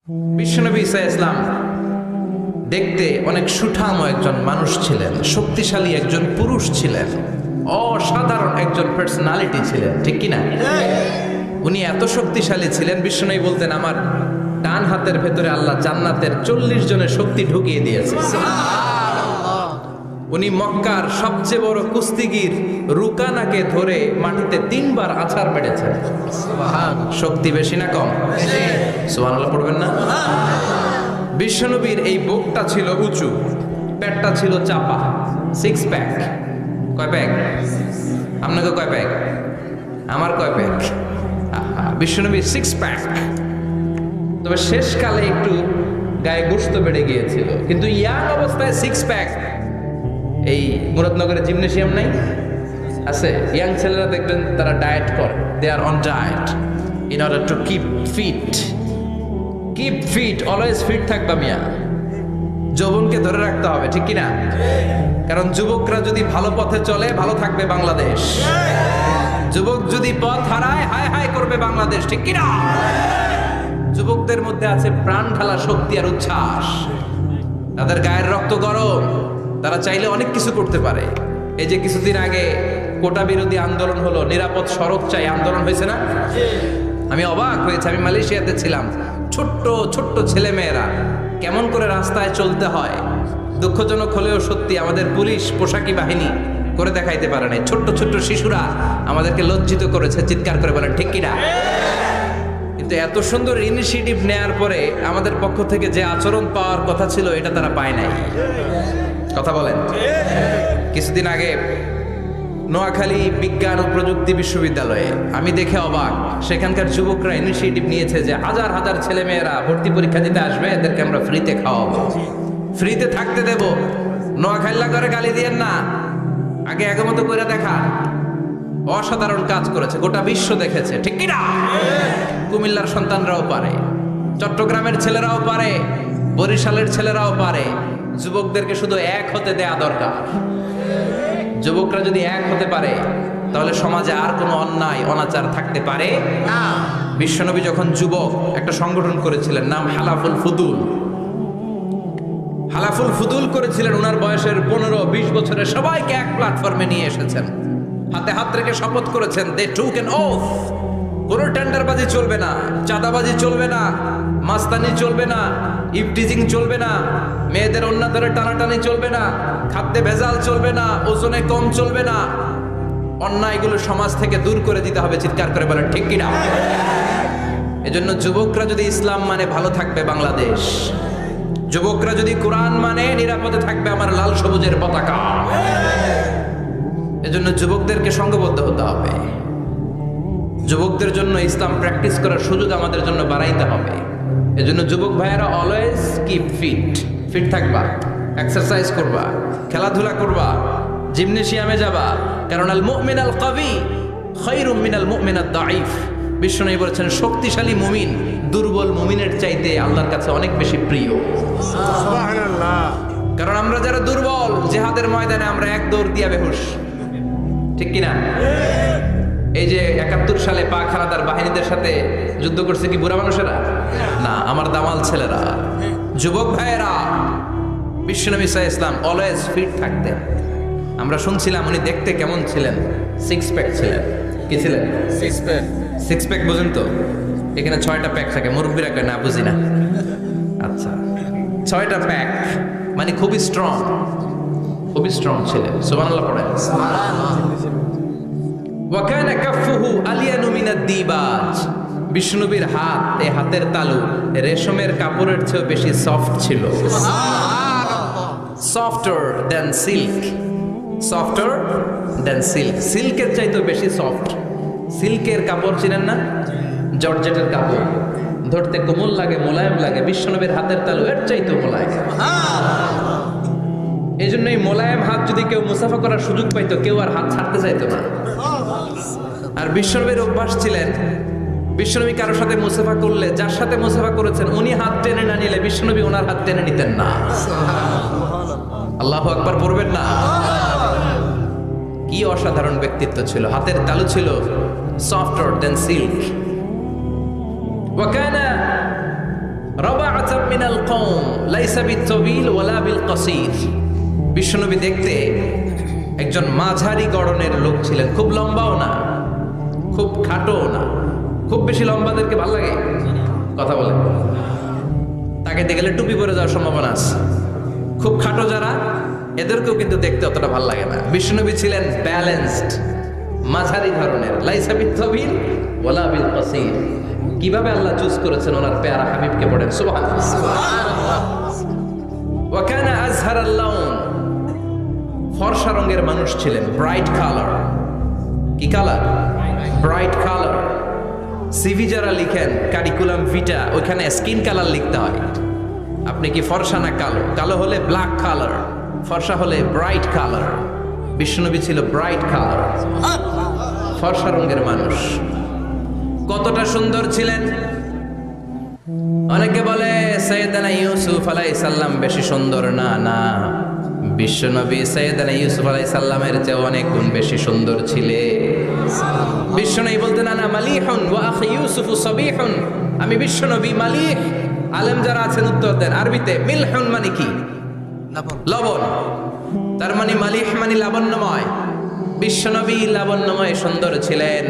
বিশ্বনবী ঈসা ইসলাম দেখতে অনেক সুঠাম একজন মানুষ ছিলেন, শক্তিশালী একজন পুরুষ ছিলেন, অসাধারণ একজন পার্সোনালিটি ছিলেন, ঠিক কিনা? উনি এত শক্তিশালী ছিলেন, বিশ্বনবী বলতেন আমার ডান হাতের ভেতরে আল্লাহ জান্নাতের 40 জনের শক্তি ঢুকিয়ে দিয়েছে। উনি মক্কার সবচেয়ে বড় কুস্তিগির রুকানাকে ধরে মাটিতে 3 বার আছাড় মেরেছেন। শক্তি বেশি না কম? সুবহানাল্লাহ পড়বেন না? বিশ্বনবীর এই বুকটা ছিল উঁচু, পেটটা ছিল চাপা, 6 প্যাক। কয় প্যাক? আপনাকে কয় প্যাক? আমার কয় প্যাক? বিশ্বনবীর 6 প্যাক। তবে শেষকালে একটু গায়ে গোশত বেড়ে গিয়েছিল, কিন্তু ইয়াং অবস্থায় 6 প্যাক। এই মুরাদনগরে জিমনেশিয়াম নাই? আছে। ইয়াং ছেলেরা দেখবেন তারা ডায়েট করে, they are on diet in order to keep fit, always fit থাকবা মিয়া। যৌবনকে ধরে রাখতে হবে, ঠিক কিনা? কারণ যুবকরা যদি ভালো পথে চলে, ভালো থাকবে বাংলাদেশ। যুবক যদি পথ হারায়, হায় হায় করবে বাংলাদেশ, ঠিক কিনা? যুবকদের মধ্যে আছে প্রাণ ঢালা শক্তি আর উচ্ছ্বাস, তাদের গায়ের রক্ত গরম, তারা চাইলে অনেক কিছু করতে পারে। এই যে কিছুদিন আগে কোটা বিরোধী আন্দোলন হলো, নিরাপদ সড়ক চাই আন্দোলন হয়েছে না? আমি অবাক হয়েছে, আমি মালয়েশিয়াতে ছিলাম, ছোট্ট ছোট্ট ছেলে মেয়েরা কেমন করে রাস্তায় চলতে হয়, দুঃখজনক হলেও সত্যি আমাদের পুলিশ পোশাকি বাহিনী করে দেখাইতে পারে নাই। ছোট্ট ছোট্ট শিশুরা আমাদেরকে লজ্জিত করেছে, চিৎকার করে বলেন ঠিক কিনা? কিন্তু এত সুন্দর ইনিশিয়েটিভ নেয়ার পরে আমাদের পক্ষ থেকে যে আচরণ পাওয়ার কথা ছিল, এটা তারা পায় নাই। কথা বলেন। কিছুদিন আগে নোয়াখালী বিজ্ঞান ও প্রযুক্তি বিশ্ববিদ্যালয়ে আমি দেখে অবাক, সেখানকার যুবকরা ইনিশিয়েটিভ নিয়েছে যে হাজার হাজার ছেলে মেয়েরা ভর্তি পরীক্ষা দিতে আসবে, এদেরকে আমরা ফ্রিতে খাওয়াবো, ফ্রিতে থাকতে দেব। নোয়াখালী করে গালি দিয়েন না, আগে আগমত করে দেখা। অসাধারণ কাজ করেছে, গোটা বিশ্ব দেখেছে, ঠিক কিনা? কুমিল্লার সন্তানরাও পারে, চট্টগ্রামের ছেলেরাও পারে, বরিশালের ছেলেরাও পারে। যুবকদেরকে শুধু এক হতে দেয়া দরকার। যুবকরা যদি এক হতে পারে, তাহলে সমাজে আর কোনো অন্যায় অনাচার থাকতে পারে না। বিশ্বনবী যখন যুবক একটা সংগঠন করেছিলেন, নাম হালাফুল ফুদুল করেছিলেন। ওনার বয়সের 15-20 বছরের সবাইকে এক প্ল্যাটফর্মে নিয়ে এসেছেন, হাতে হাত রেখে শপথ করেছেন, দে টুক অ্যান ওথ, কোনো টেন্ডারবাজি চলবে না, চাঁদাবাজি চলবে না, মাস্তানি চলবে না, ইফটিজিং চলবে না, মেয়েদের অন্য ধরে টানাটানি চলবে না, খাদ্যে ভেজাল চলবে না, ওজনে কম চলবে না। অন্যায়গুলো সমাজ থেকে দূর করে দিতে হবে, চিৎকার করে বলেন ঠিক কিনা? এজন্য যুবকরা যদি ইসলাম মানে, ভালো থাকবে বাংলাদেশ। যুবকরা যদি কোরআন মানে, নিরাপদে থাকবে আমার লাল সবুজের পতাকা। এজন্য যুবকদেরকে সংঘবদ্ধ হতে হবে। যুবকদের জন্য ইসলাম প্র্যাকটিস করার সুযোগ আমাদের জন্য বাড়াইতে হবে। এজন্য যুবক ভাইয়েরা অলওয়েজ কিপ ফিট থাকবা, এক্সারসাইজ করবা, খেলাধুলা করবা, জিমনেশিয়ামে যাবা। কারণ আল মুমিন আল কাবি খায়রুম মিনাল মুমিন আদ দাঈফ। বিশ্বনবী বলেছেন, শক্তিশালী মুমিন দুর্বল মুমিনের চাইতে আল্লাহর কাছে অনেক বেশি প্রিয়। সুবহানাল্লাহ। কারণ আমরা যারা দুর্বল, জিহাদের ময়দানে আমরা এক দৌড় দিয়া বেহুশ, ঠিক কিনা? এই যে 71 সালে পাক হানাদার বাহিনীদের সাথে যুদ্ধ করছে কি বুড়া মানুষেরা? না, আমার দামাল ছেলেরা, যুবক ভাইয়েরা। বিশ্বনবী সাল্লাল্লাহু আলাইহি ওয়াসাল্লাম অলওয়েজ ফিট থাকতেন। আমরা শুনছিলাম উনি দেখতে কেমন ছিলেন? 6 প্যাক ছিলেন। কি ছিলেন? 6 প্যাক বুঝেন তো? এখানে 6টা প্যাক থাকে, মুরব্বীরা কয় না বুঝি না। আচ্ছা, 6টা প্যাক মানে খুবই স্ট্রং ছিলেন। সুবহানাল্লাহ পড়েন। ওয়াকানা কাফফুহু আলিয়ানু মিনাদ দিবাজ। বিষ্ণুবীর হাত, এই হাতের তালু রেশমের কাপড়ের চেয়ে বেশি সফট ছিল। সফটার দ্যান সিল্ক, সিল্কের চাইতে বেশি সফট। সিল্কের কাপড় চিনেন না? জর্জেটের কাপড় ধরতে কোমল লাগে, মোলায়েম লাগে। বিশ্বনবীর হাতের তালু এর চাইতে মোলায়েম। এই জন্য এই মোলায়েম হাত যদি কেউ মুসাফা করার সুযোগ পাইতো, কেউ আর হাত ছাড়তে চাইতো না। আর বিশ্বনবীর অভ্যাস ছিলেন, বিশ্বনবী কারোর সাথে মুসাফা করলে, যার সাথে মুসাফা করেছেন উনি হাত টেনে না নিলে বিশ্বনবী ওনার হাত টেনে নিতেন না। আল্লাহু আকবার পড়বেন না? কি অসাধারণ ব্যক্তিত্ব ছিল, হাতের তালু ছিল সফটার দেন সিল্ক। ওয়াকানা রাবাআতাম মিনাল কওম লাইসা বিত-তাবিল ওয়ালা বিল কাসীর। বিশ্বনবী দেখতে একজন মাঝারি গড়নের লোক ছিলেন, খুব লম্বাও না খুব খাটোও না। খুব বেশি লম্বাদেরকে ভালো লাগে? কথা বলেন। তাকে দেখে গেলে টুপি পরে যাওয়ার সম্ভাবনা আছে। খুব খাটো যারা, এদেরকেও কিন্তু দেখতে অতটা ভালো লাগে না। বিশ্বনবী ছিলেন ব্যালেন্সড, মাঝারি ধরনের, লাইসা বিত-তাবিল ওয়ালা বিল কাসীর। কিভাবে আল্লাহ চুজ করেছেন ওনার পেয়ারা হাবিবকে, পড়েন সুবহানাল্লাহ। ওয়া কানা আযহারাল লাউন, ফর্সা রঙের মানুষ ছিলেন, ব্রাইট কালার। কি কালার? Bright colour. সিভি যারা লিখেন কারিকুলাম ভিটা, ওইখানে স্কিন কালার লিখতে হয়। আপনি কি ফর্সা না কালো? কালো হলে ব্ল্যাক কালার, ফর্সা হলে ব্রাইট কালার। বিশ্বনবী ছিল ব্রাইট কালার, ফর্সা রঙের মানুষ। কতটা সুন্দর ছিলেন! অনেকে বলে সাইয়েদানা ইউসুফ আলাইহিস সালাম বেশি সুন্দর। না না, বিশ্বনবী সাইয়েদানা ইউসুফ আলাইহিস সালামের চেয়ে অনেক গুণ বেশি সুন্দর ছিলেন। বিশ্বনবী বলতেন আনা মালিহুন ওয়া আখি ইউসুফু সাবিহুন। আমি বিশ্বনবী মালিহ। আলেম যারা আছেন উত্তর দেন আরবিতে। মিলহুন মানে কি? লবণ। তার মানে মালিহ মানে লাবণ্যময়। বিশ্বনবী লাবণ্যময় সুন্দর ছিলেন,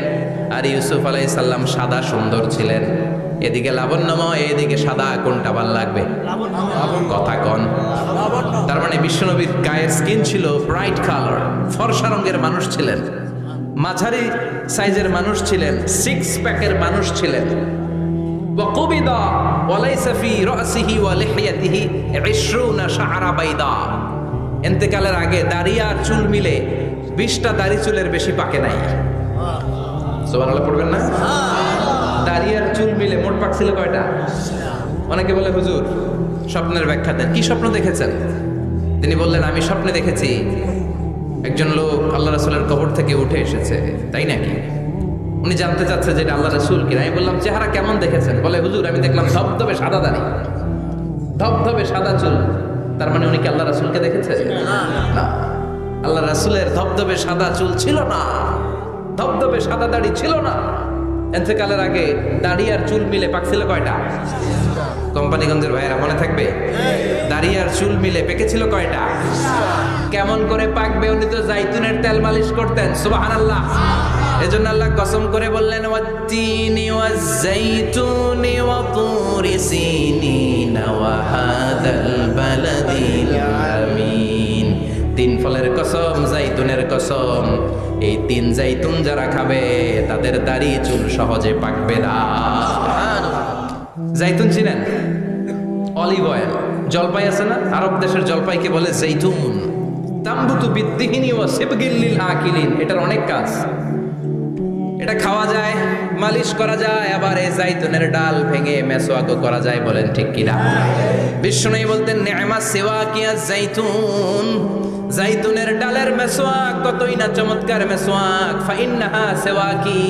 আর ইউসুফ আলাইহিস সালাম সাদা সুন্দর ছিলেন। এদিকে লাবণ্যময়, এদিকে সাদা, কোনটা ভাল লাগবে? কথা কন। তার মানে বিশ্বনবীর গায়ের স্কিন ছিল ব্রাইট কালার, ফর্সা রঙের মানুষ ছিলেন, মাঝারি সাইজের মানুষ ছিলেন, সিক্স প্যাকের মানুষ ছিলেন। ওয়াকুবিদা ওয়ালাইসা ফি রাসিহি ওয়া লিহিয়াতিহি 20 শাআরা বাইদা। ইন্তেকালের আগে দাড়ি আর চুল মিলে 20টা দাড়ি চুলের বেশি পাকে নাই। সুবহানাল্লাহ পড়বেন না? দাড়ি আর চুল মিলে মোট পাকছিল কয়টা? অনেকে বলে হুজুর স্বপ্নের ব্যাখ্যা দেন। কি স্বপ্ন দেখেছেন? তিনি বললেন আমি স্বপ্নে দেখেছি একজন লোক আল্লাহ রাসূলের কবর থেকে উঠে এসেছে। তাই নাকি? উনি জানতে চাচ্ছে যে এটা আল্লাহ রাসূল কিনা। আমি বললাম চেহারা কেমন দেখেছেন? বলে হুজুর আমি দেখলাম ধবধবে সাদা দাড়ি, ধবধবে সাদা চুল। তার মানে উনি কি আল্লাহ রাসূলকে দেখেছে? না, আল্লাহ রাসূলের ধবধবে সাদা চুল ছিল না, ধবধবে সাদা দাড়ি ছিল না। ইন্তেকালের আগে দাড়ি আর চুল মিলে পাকছিল কয়টা? কোম্পানিগঞ্জের ভাইয়েরা মনে থাকবে? দাড়ি আর চুল মিলে পেকেছিল কয়টা? কেমন করে পাকবে? উনি তো জাইতুনের তেল মালিশ করতেন। সুবহানাল্লাহ। এজন্য আল্লাহ কসম করে বললেন ওয়াত্তিনি ওয়াজ-জাইতুনি ওয়া তুরি সিনিন ওয়া হাদাল বালাদিল আমিন। তিন ফলের কসম, জাইতুনের কসম। এই তিন জাইতুন যারা খাবে তাদের দাড়ি চুল সহজে পাকবে না। জাইতুন চিনেন? Olive oil. জলপাই আছে না? আরব দেশের জলপাইকে বলে জাইতুন। তাম্বুতু বিদ্দিহিনি ওয়া সিবগিল লিল আকিলিন। এটার অনেক কাজ। এটা খাওয়া যায়, মালিশ করা যায়, আবার এই জাইতুনের ডাল ভেঙে মেসওয়াকও করা যায়। বলেন ঠিক কিনা? বিশ্বনবী বলতেন নি'মা সিওয়াকিয়া জাইতুন। জাইতুনের ডালের মেসওয়াক কতই না চমৎকার মেসওয়াক। ফাইন্নাহা সিওয়াকি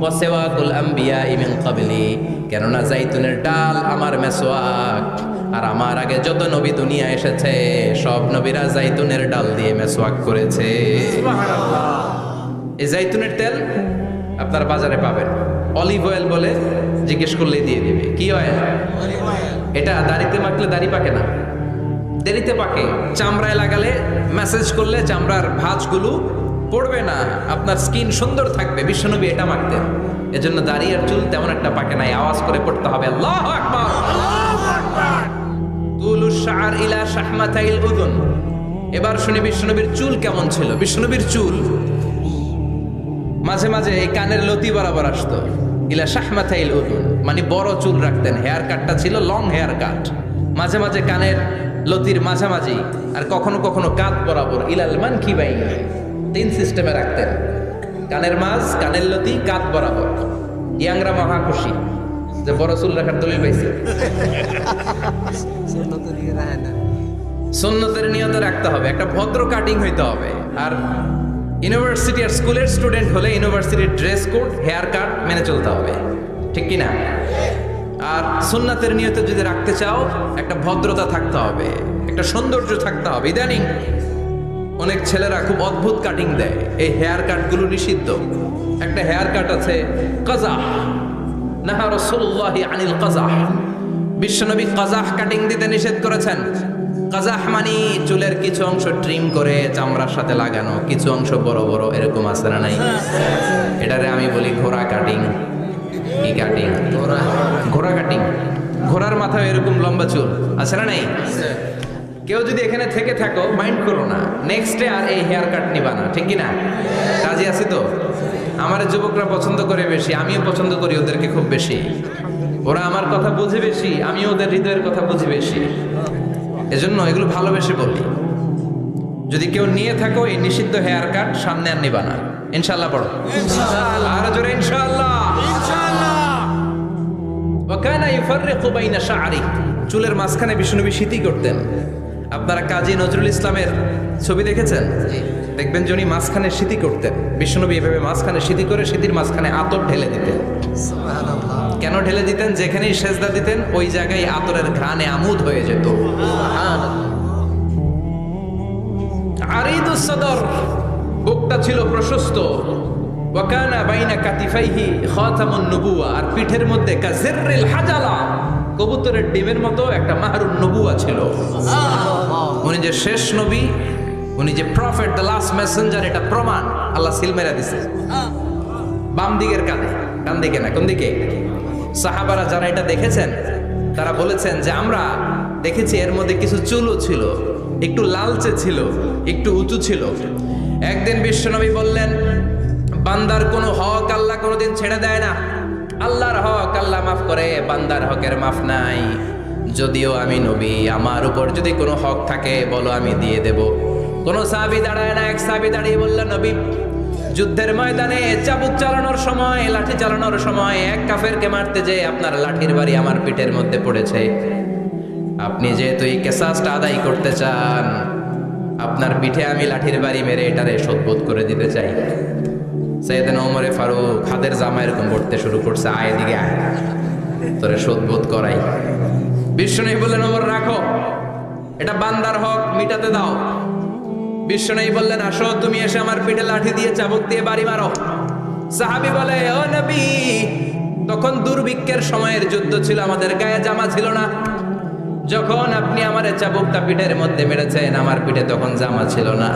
ওয়া সিওয়াকুল আমবিয়া মিন ক্বাবলি। কেননা জাইতুনের ডাল আমার মেসওয়াক, আর আমার আগে যত নবী দুনিয়া এসেছে সব নবীরা জাইতুনের ডাল দিয়ে মেসওয়াক করেছে। সুবহানাল্লাহ। এই জাইতুনের তেল আপনারা বাজারে পাবেন। অলিভ অয়েল বলে জিজ্ঞেস করলেই দিয়ে দিবে। কি অয়েল? এটা দাড়িতে মাখলে দাড়ি পাকে না, দেরিতে পাকে। চামড়ায় লাগালে ম্যাসেজ করলে চামড়ার ভাঁজগুলো পড়বে না, আপনার স্কিন সুন্দর থাকবে। বিশ্বনবী এটা মাখতেন। এজন্য দাড়ি আর চুল তেমন একটা পাকে নাই। আওয়াজ করে পড়তে হবে আল্লাহু আকবার। তুলুশ শাআর ইলা শাহমাতাইল উযুন। এবার শুনি বিশ্বনবীর চুল কেমন ছিল। বিশ্বনবীর চুল মাঝে মাঝে এই কানের লতি বরাবর আসতো। ইলা শাহমাতাইল উযুন মানে বড় চুল রাখতেন। হেয়ার কাটটা ছিল লং হেয়ার কাট। মাঝে মাঝে কানের লতির মাঝামাঝি, আর কখনো কখনো কাঁধ বরাবর। ইলাল মানকিবাইন, তিন সিস্টেমে রাখতেন। কানের মাঝ, কানের লতি, কাঁধ বরাবর। ইয়াংরা মহা খুশি যে বড় চুল রাখার দলিল পাইছে। সুন্নতের নিয়তে রাখতে হবে, একটা ভদ্র কাটিং হইতে হবে। আর ইউনিভার্সিটি আর স্কুলের স্টুডেন্ট হলে ইউনিভার্সিটির ড্রেস কোড, হেয়ার কাট মেনে চলতে হবে, ঠিক কিনা? আর সুন্নাতের নিয়তে যদি রাখতে চাও একটা ভদ্রতা থাকতে হবে, একটা সৌন্দর্য থাকতে হবে। ইদানিং অনেক ছেলেরা খুব অদ্ভুত কাটিং দেয়। এই হেয়ার কাটগুলো নিষিদ্ধ। একটা হেয়ার কাট আছে কাজা, নাহা রাসূলুল্লাহি আনিল কাজা। বিশ্বনবী কাজাহ কাটিং দিতে নিষেধ করেছেন। কাজাহ মানে চুলের কিছু অংশ ট্রিম করে চামড়ার সাথে লাগানো, কিছু অংশ বড় বড় এরকম আছে না নাই? এটারে আমি বলি ঘোড়া কাটিং। কি কাটিং? ঘোড়া কাটিং। ঘোড়ার মাথায় এরকম লম্বা চুল আছে না নাই? কেউ যদি এখানে থেকে থাকো মাইন্ড করো না, নেক্সট ডে আর এই হেয়ার কাট নিবা না, ঠিক কি না? রাজি আছি তো? আমার যুবকরা পছন্দ করে বেশি, আমিও পছন্দ করি ওদেরকে খুব বেশি। ওরা আমার কথা বুঝে বেশি, আমিও ওদের হৃদয়ের কথা বুঝি বেশি, এজন্য এগুলো ভালোবেসে বলি। যদি কেউ নিয়ে থাকো এই নিষিদ্ধ হেয়ার কাট, সামনে আর নিবা না। ইনশাআল্লাহ পড়ো, আর জোরে ইনশাআল্লাহ। ওয়া কানা ইউফাররিকু বাইনা শা'রি, চুলের মাঝখানে বিষ্ণুনবী সিঁথি করতেন। আপনারা কাজী নজরুল ইসলামের ছবি দেখেছেন? দেখবেন যে উনি মাঝখানে সিঁথি করতেন। বিষ্ণুনবী এভাবে মাঝখানে সিঁথি করে সিঁথির মাঝখানে আতর ঢেলে দিতেন। কেন ঢেলে দিতেন? যেখানেই সেজদা দিতেন ওই জায়গায় আতরের ঘ্রাণে আমোদ হয়ে যেত। আরিদুস সদর, বুকটা ছিল প্রশস্ত। ওয়া কানা বাইনা কাতিফাইহি খাতামুন নবুওয়া, আর পিঠের মধ্যে কাজিররিল হাজালা, কবুতরের ডিমের মতো একটা মাহরুন নবুওয়া ছিল। উনি যে শেষ নবী, উনি যে প্রফেট, দ্য লাস্ট মেসেঞ্জার, এটা প্রমাণ আল্লাহ সিল মেরা দিছে। বাম দিকের কাঁধে, ডান দিকে না, কোন দিকে? সাহাবারা যারা এটা দেখেছেন তারা বলেছেন যে আমরা দেখেছি এর মধ্যে কিছু চুলও ছিল, একটু লালচে ছিল, একটু উঁচু ছিল। একদিন বিশ্বনবী বললেন, বান্দার কোনো হক আল্লাহ কোনোদিন ছেড়ে দেয় না। আল্লাহর হক আল্লাহ মাফ করে, বান্দার হকের মাফ নাই। যদিও আমি নবী, আমার উপর যদি কোনো হক থাকে বলো, আমি দিয়ে দেব। কোনো সাহাবী দাঁড়ায় না। এক সাহাবী দাঁড়িয়ে বললেন, নবী, যুদ্ধের ময়দানে চাবুক চালানোর সময়, লাঠি চালানোর সময় এক কাফেরকে মারতে যেয়ে আপনার লাঠির বাড়ি আমার পিঠের মধ্যে পড়েছে। আপনি যেহেতু এই কেসাসটা আদায় করতে চান, আপনার পিঠে আমি লাঠির বাড়ি মেরে এটারে শোধবোধ করে দিতে চাই। সাইয়েদনা ওমরে ফারুক হাতের জামা এরকম পড়তে শুরু করছে, আয় এদিকে আয়, তোরে শোধবোধ করাই। বিশ্বনবী বললেন, ওমর রাখো, এটা বান্দার হক, মিটাতে দাও। বিশ্বনবী বললেন, আসো, তুমি এসে আমার পিঠে লাঠি দিয়ে চাবুক দিয়ে বাড়ি মারো। সাহাবী বলে, ও নবী, তখন দুর্ভিক্ষের সময়ের যুদ্ধ ছিল, আমাদের গায়ে জামা ছিল না। যখন আপনি আমার চাবুকটা পিঠের মধ্যে মেরেছেন, আমার পিঠে তখন জামা ছিল না।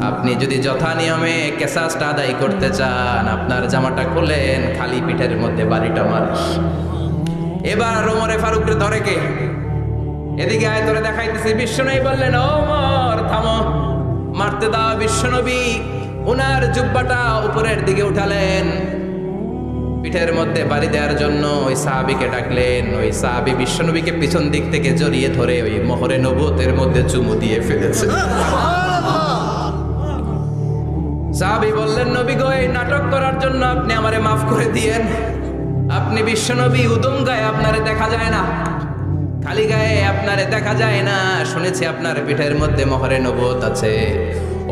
আপনি যদি যথা নিয়মে কেসাসটা আদায় করতে চান, আপনার জামাটা খুলেন, খালি পিঠের মধ্যে বাড়িটা মারেন। এবার ওমরে ফারুককে ধরে কে? এদিকে আয়, তোরে দেখাইতেছি। বিশ্বনবী বললেন, ওমর থামো, মারতে দাও। বিশ্বনবী উনার জুব্বাটা উপরের দিকে উঠালেন, পিঠের মধ্যে বাড়ি দেওয়ার জন্য ওই সাহাবীকে ডাকলেন। ওই সাহাবী বিশ্বনবীকে পিছন দিক থেকে জড়িয়ে ধরে ওই মোহরে নবুয়তের মধ্যে চুমু দিয়ে ফেলেছে। সাহাবী বললেন, নবী গো, এই নাটক করার জন্য আপনি আমারে মাফ করে দিয়েন। আপনি বিশ্বনবী, উদম গায়ে আপনারে দেখা যায় না, খালি গায়ে আপনারে দেখা যায় না। শুনেছি আপনার পিঠের মধ্যে মোহরে নবুয়ত আছে।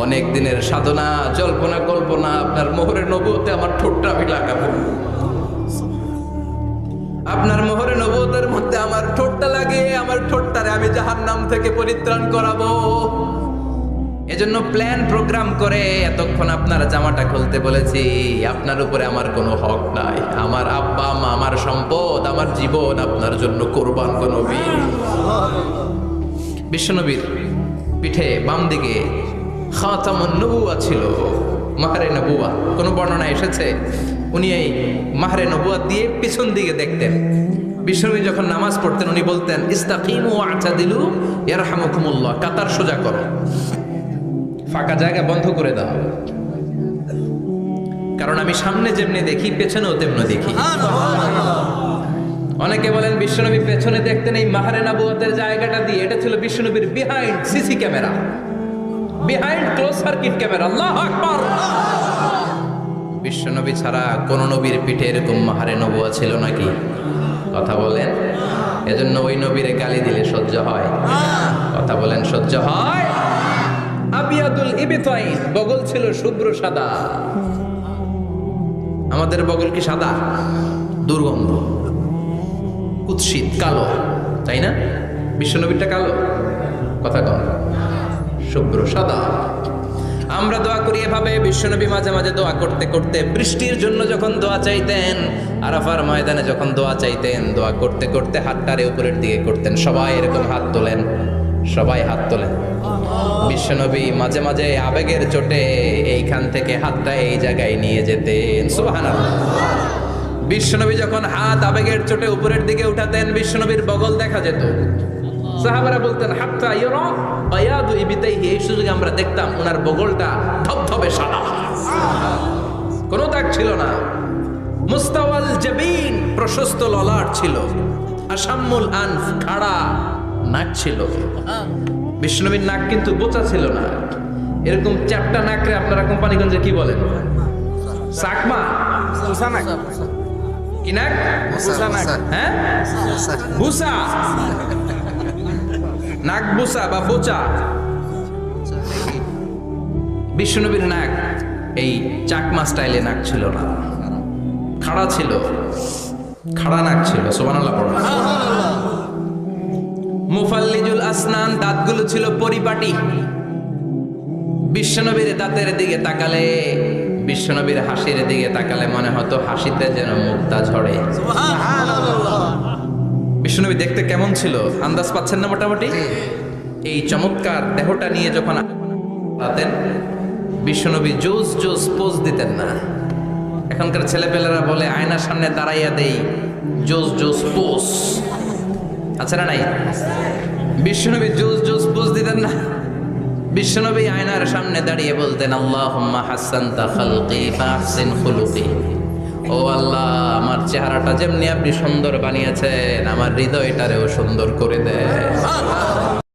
অনেক দিনের সাধনা, জল্পনা কল্পনা, আপনার মোহরে নবুয়তে আমার ঠোঁটটা আমি লাগাবো। আপনার মোহরে নবুয়তের মধ্যে আমার ঠোঁটটা লাগিয়ে আমার ঠোঁটটারে আমি জাহান্নাম থেকে পরিত্রাণ করাবো। এজন্য প্ল্যান প্রোগ্রাম করে এতক্ষণ আপনার জামাটা খুলতে বলেছি। আপনার উপরে আমার কোনো হক নাই। আমার আব্বা মা, আমার সম্পদ, আমার জীবন আপনার জন্য কোরবান কোন নবী। বিশ্বনবীর পিঠে বাম দিকে খাতামুন নবুওয়া ছিল, মাহরে নবুওয়া। কোন বর্ণনা এসেছে উনি এই মাহরে নবুওয়া দিয়ে পিছন দিকে দেখতেন। বিশ্বনবী যখন নামাজ পড়তেন উনি বলতেন, ইস্তাকিমু ওয়া'তাদিলু ইয়ারহামুকুমুল্লাহ, কাতার সোজা করো, ফাঁকা জায়গা বন্ধ করে দাও, কারণ আমি সামনে যেমনি দেখি পেছনেও তেমনি দেখি। অনেকে বলেন বিশ্বনবী পেছনে দেখতেন এই মাহরে নবুয়তের জায়গাটা দিয়ে। এটা ছিল বিশ্বনবীর behind CC camera, behind close circuit camera. আল্লাহু আকবার। বিশ্বনবী ছাড়া কোন নবীর পিঠে এরকম মাহরে নবুয়া ছিল নাকি? কথা বলেন। এজন্য ওই নবীরে গালি দিলে সহ্য হয়? কথা বলেন, সহ্য হয়? আবিয়াদুল ইবতাইন, বগল ছিল শুভ্র সাদা। আমাদের বগল কি সাদা? দুর্গন্ধ, কুৎসিত, কালো, তাই না? বিশ্বনবীরটা কালো? কথা কম, শুভ্র সাদা। আমরা দোয়া করি এভাবে। বিশ্বনবী মাঝে মাঝে দোয়া করতে করতে বৃষ্টির জন্য যখন দোয়া চাইতেন, আরাফার ময়দানে যখন দোয়া চাইতেন, দোয়া করতে করতে হাতটারে উপরের দিকে করতেন। সবাই এরকম হাত তোলেন, সবাই হাত তোলেন। বিশ্বনবী মাঝে মাঝে আবেগের চোটে এইখান থেকে হাতটা এই জায়গায় নিয়ে যেতেন। সুবহানাল্লাহ। বিশ্বনবী যখন হাত আবেগের চোটে উপরের দিকে উঠাতেন, বিশ্বনবীর বগল দেখা যেত। সাহাবারা বলতেন হাত্তা ইউরা বায়াদু ইবিতাইহি, এই সুযোগে আমরা দেখতাম ওনার বগলটা ধবধবে সাদা, কোনো দাগ ছিল না। মুস্তাওয়াল জাবিন, প্রশস্ত ললাট ছিল। আসাম্মুল আনফ, খাড়া নাক ছিল। বিশ্বনবীর নাক কিন্তু বোচা ছিল না। এরকম চারটা নাকরে আপনারা কোম্পানিগঞ্জে কি বলেন? চাকমা, কি নাক? হ্যাঁ, বুসা, নাক বুসা বা বোচা। বিশ্বনবীর নাক এই চাকমা স্টাইলে নাক ছিল না, খাড়া ছিল, খাড়া নাক ছিল। সুবহানাল্লাহ পড়ো। মুফাল্লিজুল আসনান, দাঁতগুলো ছিল পরিপাটি। বিশ্বনবীর দাঁতের দিকে তাকালে, বিশ্বনবীর হাসির দিকে তাকালে মনে হতো হাসিতে যেন মুক্তা ঝরে। বিশ্বনবী দেখতে কেমন ছিল আন্দাজ পাচ্ছেন না মোটামুটি? এই চমৎকার দেহটা নিয়ে যখন আতেন, বিশ্বনবী জোস জোস পোজ দিতেন না। এখনকার ছেলেপেলেরা বলে আয়নার সামনে দাঁড়াইয়া দেই জোস জোস পোজ, আচ্ছা না নাই? বিশ্বনবী জোস জোস পোজ দিতেন না। বিশ্বনবী আয়নার সামনে দাঁড়িয়ে বলতেন আল্লাহুম্মা হাসানতা খালকি ফাহসিন খুলুকি, ও আল্লাহ আমার চেহারাটা যেমনি আপনি সুন্দর বানিয়েছেন, আমার হৃদয়টারেও সুন্দর করে দেন।